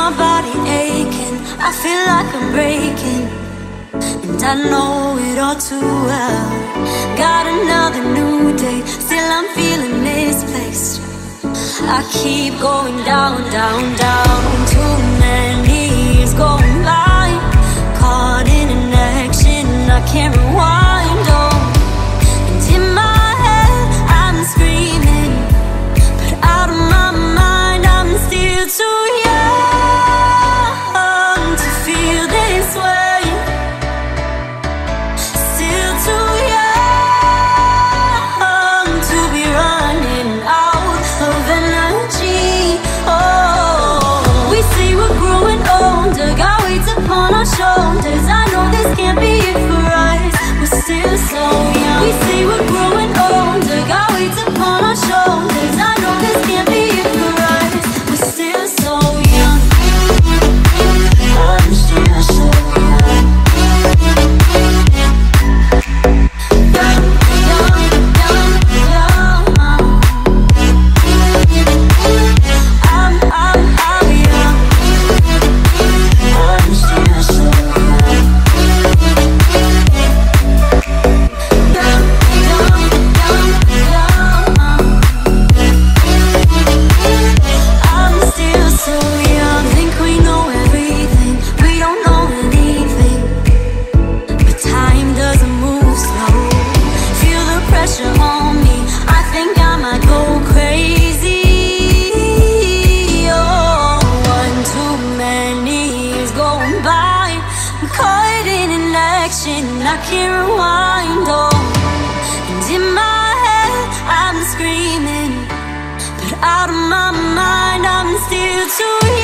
my body aching, I feel like I'm breaking, and I know it all too well. Got another new day, still I'm feeling misplaced. I keep going down, down, down. Too many years going by, caught in an action I can't rewind on. And in my head I'm screaming, but out of my mind I'm still too young to feel this way. Still too young to be running out of energy. Oh, we say we're growing older, got weights upon our shoulders. I know this can't be it for us, we're still so young. We say we're growing older, got weights upon our shoulders. I know this can't be it for us, we're still so young. I'm still so young. Young, young, young, young. I'm young. I'm still so young. Young, young, young, young. I'm still so young. Think we know everything, we don't know anything. But time doesn't move slow. Feel the pressure on me, I think I might go crazy. Oh, one too many years going by, I'm caught in an action I can't rewind on. And in my head I'm screaming, but out of my mind I'm still too young